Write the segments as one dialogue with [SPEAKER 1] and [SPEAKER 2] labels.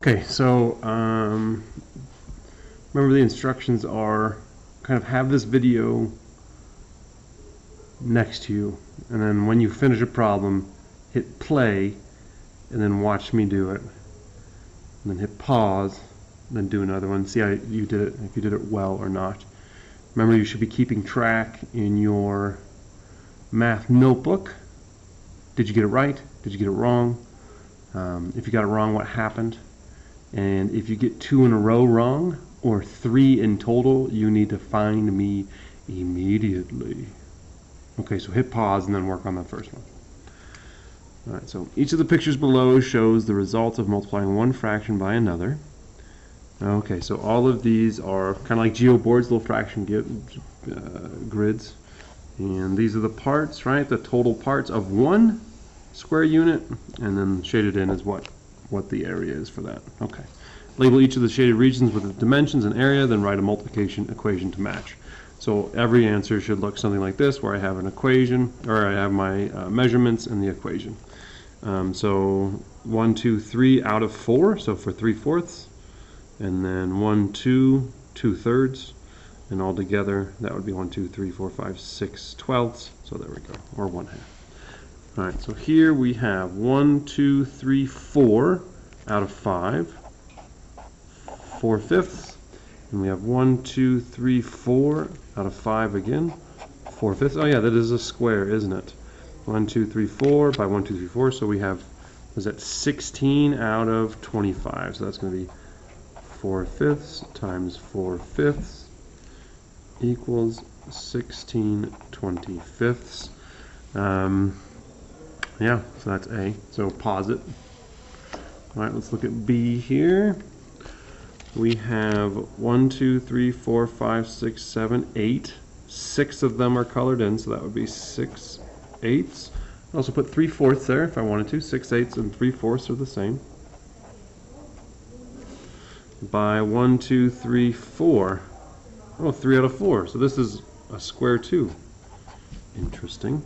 [SPEAKER 1] Okay, so remember the instructions are kind of have this video next to you, and then when you finish a problem, hit play, and then watch me do it. And then hit pause, and then do another one. See how you did it, if you did it well or not. Remember, you should be keeping track in your math notebook. Did you get it right? Did you get it wrong? If you got it wrong, what happened? And if you get 2 in a row wrong, or 3 in total, you need to find me immediately. Okay, so hit pause and then work on the first one. Alright, so each of the pictures below shows the result of multiplying one fraction by another. Okay, so all of these are kind of like geoboards, little fraction grids. And these are the parts, right? The total parts of one square unit, and then shaded in is what the area is for that. Okay. Label each of the shaded regions with the dimensions and area, then write a multiplication equation to match. So every answer should look something like this, where I have an equation, or I have my measurements and the equation. So 1, 2, 3 out of 4, so for 3/4, and then 1, 2, 2/3, and all together that would be 1, 2, 3, 4, 5, 6 twelfths. So there we go, or 1/2. All right, so here we have 1, 2, 3, 4 out of 5, 4/5, and we have 1, 2, 3, 4 out of 5 again, 4/5. Oh yeah, that is a square, isn't it? 1, 2, 3, 4 by 1, 2, 3, 4. So we have, was that 16 out of 25? So that's going to be 4/5 times 4/5 equals 16 25ths. Yeah, so that's A. So pause it. All right, let's look at B here. We have 1, 2, 3, 4, 5, 6, 7, 8. 6 of them are colored in, so that would be 6/8. I also put 3/4 there if I wanted to. 6/8 and 3/4 are the same. By 1, 2, 3, 4. Oh, 3 out of 4. So this is a square too. Interesting.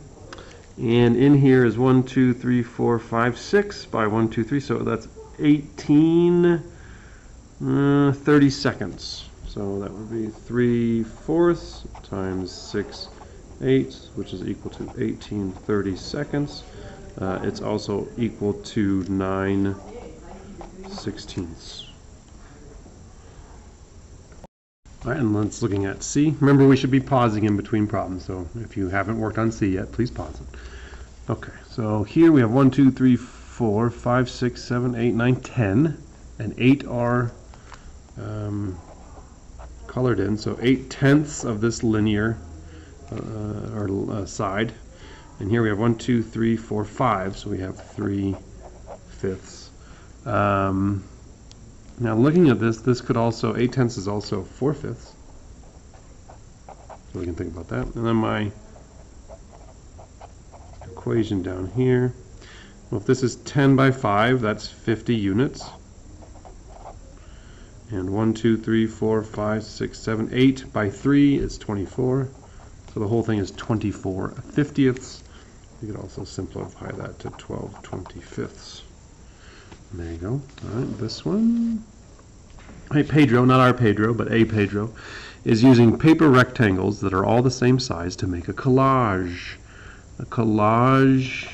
[SPEAKER 1] And in here is 1, 2, 3, 4, 5, 6 by 1, 2, 3. So that's 18 30-seconds. So that would be 3/4 times 6/8, which is equal to 18 30-seconds. It's also equal to 9/16. All right, and let's looking at C. Remember, we should be pausing in between problems, so if you haven't worked on C yet, please pause it. Okay, so here we have 1, 2, 3, 4, 5, 6, 7, 8, 9, 10, and 8 are colored in, so 8/10ths of this linear side. And here we have 1, 2, 3, 4, 5, so we have 3/5. Now looking at this could also, 8/10ths is also 4/5. So we can think about that. And then my equation down here, well, if this is 10 by 5, that's 50 units. And 1, 2, 3, 4, 5, 6, 7, 8 by 3 is 24. So the whole thing is 24/50ths. You could also simplify that to 12/25ths. There you go. All right, this one. Hey, Pedro, not our Pedro, but a Pedro, is using paper rectangles that are all the same size to make a collage. A collage,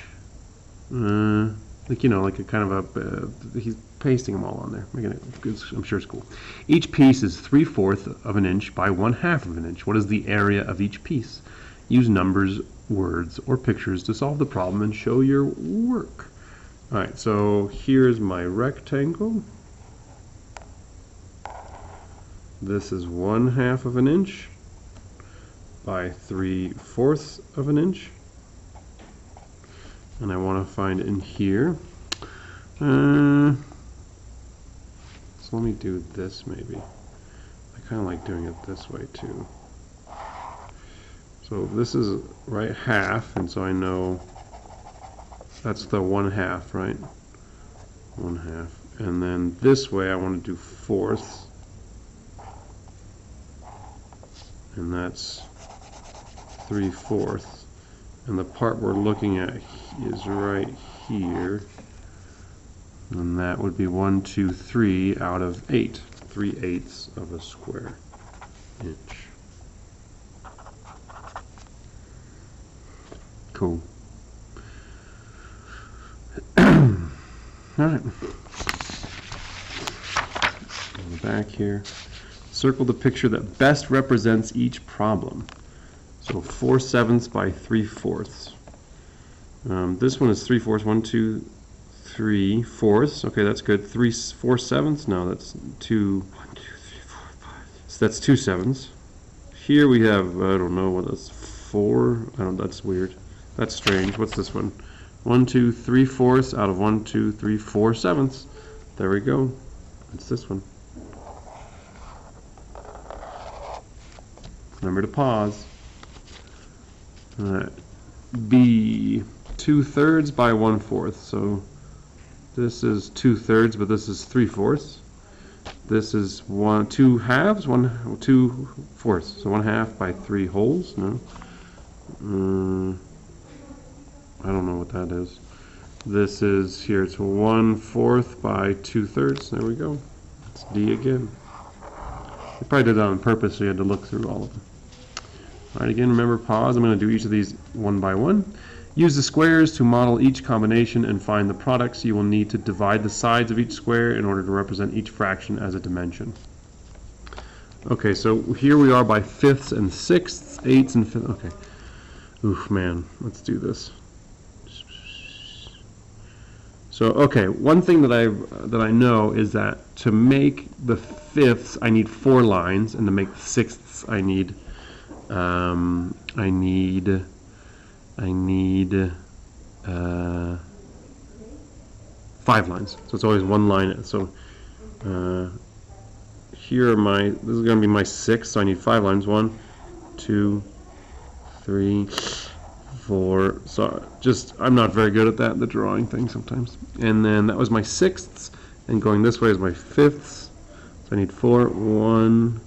[SPEAKER 1] like, you know, like a kind of a, he's pasting them all on there, making it, I'm sure it's cool. Each piece is 3/4 of an inch by 1/2 of an inch. What is the area of each piece? Use numbers, words, or pictures to solve the problem and show your work. All right, so here's my rectangle. This is 1/2 of an inch by 3/4 of an inch. And I want to find in here. So let me do this maybe. I kind of like doing it this way too. So this is right half, and so I know that's the 1/2, right? 1/2. And then this way I want to do 4ths. And that's 3/4. And the part we're looking at is right here. And that would be 1, 2, 3 out of 8. 3/8 of a square inch. Cool. Alright. On the back here. Circle the picture that best represents each problem. So 4/7 by 3/4. This one is 3/4. 1, 2, 3/4. Okay, that's good. 4/7. No, that's 2. 1, 2, 3, 4, 5. So that's 2/7. Here we have, I don't know what that's, 4. I don't. That's weird. That's strange. What's this one? 1, 2, 3/4 out of 1, 2, 3, 4/7. There we go. That's this one. Remember to pause. B, 2/3 by 1/4. So this is 2/3, but this is 3/4. This is 2 halves, 2/4. So 1/2 by 3 wholes. No. I don't know what that is. This is here. It's 1/4 by 2/3. There we go. It's D again. I probably did that on purpose, so you had to look through all of them. Alright, again, remember pause. I'm going to do each of these one by one. Use the squares to model each combination and find the products. You will need to divide the sides of each square in order to represent each fraction as a dimension. Okay, so here we are by fifths and sixths, eighths and fifths. Okay. Oof, man. Let's do this. So, okay, one thing that I know is that to make the fifths, I need 4 lines, and to make the sixths, I need 5 lines. So it's always 1 line. So here are my. This is going to be my 6. So I need 5 lines. 1, 2, 3, 4. So I'm not very good at that, the drawing thing sometimes. And then that was my sixths, and going this way is my fifths. So I need 4. 1,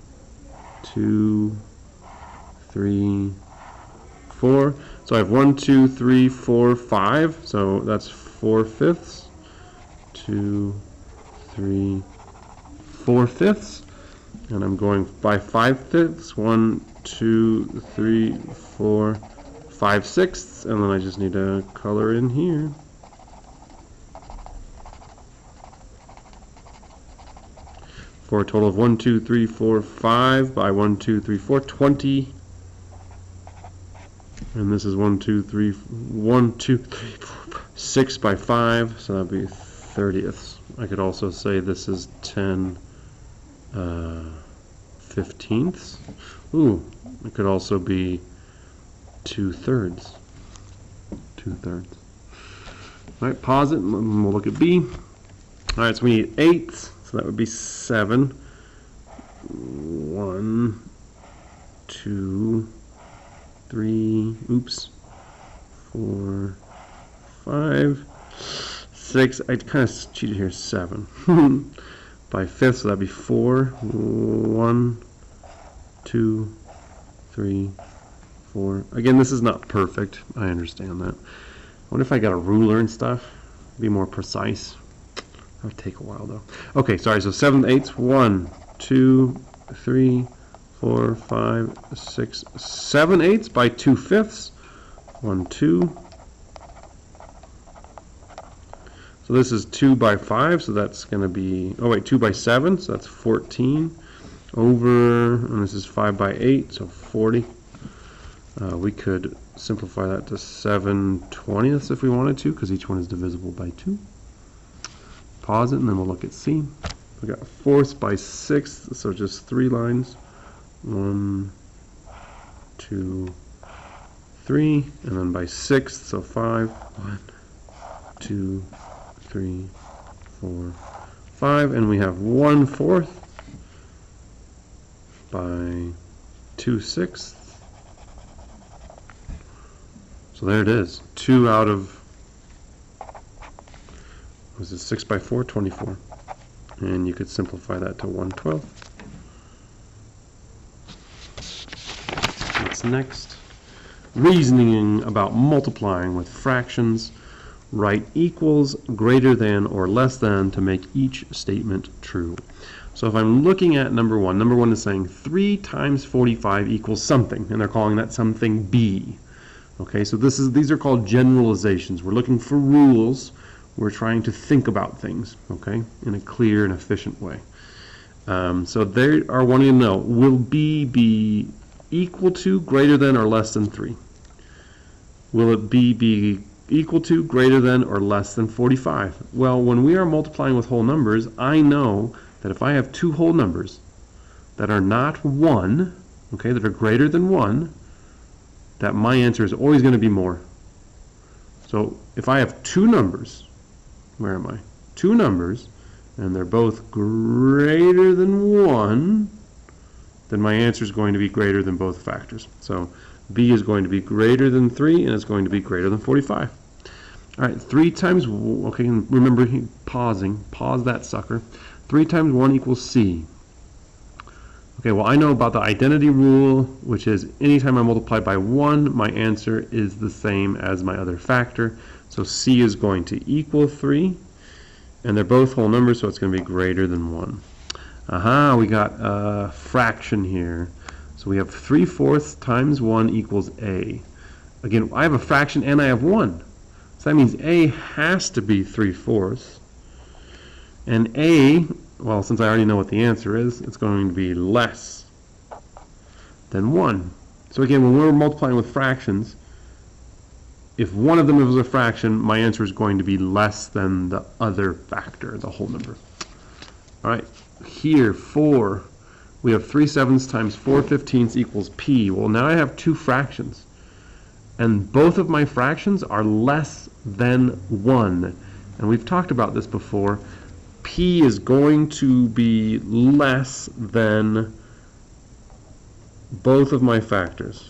[SPEAKER 1] 2, 3, 4. So I have 1, 2, 3, 4, 5. So that's 4/5. 2, 3, 4/5. And I'm going by 5/5. 1, 2, 3, 4, 5/6, and then I just need to color in here. For a total of 1, 2, 3, 4, 5 by 1, 2, 3, 4, 20. And this is 1, 2, 3, 1, 2, 3, 4, 6 by 5, so that'd be 30ths. I could also say this is 10 15ths. Ooh, it could also be 2/3. 2/3. Alright, pause it and we'll look at B. Alright, so we need eighths, so that would be 7. 1, 2, 3, 4, 5, 6. I kind of cheated here, 7. By fifths, so that'd be 4. 1, 2, 3, 4. Again, this is not perfect. I understand that. I wonder if I got a ruler and stuff. Be more precise. That would take a while though. Okay, sorry. So 7/8. 1, 2, 3, 4, 5, 6, 7/8 by 2/5. 1, 2. So this is 2 by 5. So that's going to be. Oh wait, 2 by 7. So that's 14. Over, and this is 5 by 8. So 40. We could simplify that to 7/20ths if we wanted to, because each one is divisible by 2. Pause it, and then we'll look at C. We got 4ths by 6ths, so just 3 lines. 1, 2, 3, and then by 6ths, so 5. 1, 2, 3, 4, 5, and we have 1/4 by 2/6. So there it is. 2 out of, was it 6 by 4? 24. And you could simplify that to 1/12. What's next? Reasoning about multiplying with fractions. write equals, greater than, or less than to make each statement true. So if I'm looking at number one is saying 3 times 45 equals something, and they're calling that something B. Okay, so these are called generalizations. We're looking for rules. We're trying to think about things, okay, in a clear and efficient way. So they are wanting to know, will B be equal to, greater than, or less than 3? Will it be equal to, greater than, or less than 45? Well, when we are multiplying with whole numbers, I know that if I have two whole numbers that are not 1, okay, that are greater than 1, that my answer is always going to be more. So if I have two numbers, where am I? Two numbers, and they're both greater than 1, then my answer is going to be greater than both factors. So B is going to be greater than 3, and it's going to be greater than 45. All right, 3 times, okay, remember pause that sucker. 3 times 1 equals C. Okay, well, I know about the identity rule, which is anytime I multiply by 1, my answer is the same as my other factor. So C is going to equal 3, and they're both whole numbers, so it's going to be greater than 1. Aha, we got a fraction here. So we have 3/4 times 1 equals A. Again, I have a fraction and I have 1. So that means A has to be 3/4. And A, well, since I already know what the answer is, it's going to be less than 1. So again, when we're multiplying with fractions, if one of them is a fraction, my answer is going to be less than the other factor, the whole number. All right, here, 4, we have 3/7 times 4/15 equals P. Well, now I have two fractions, and both of my fractions are less than 1. And we've talked about this before. P is going to be less than both of my factors.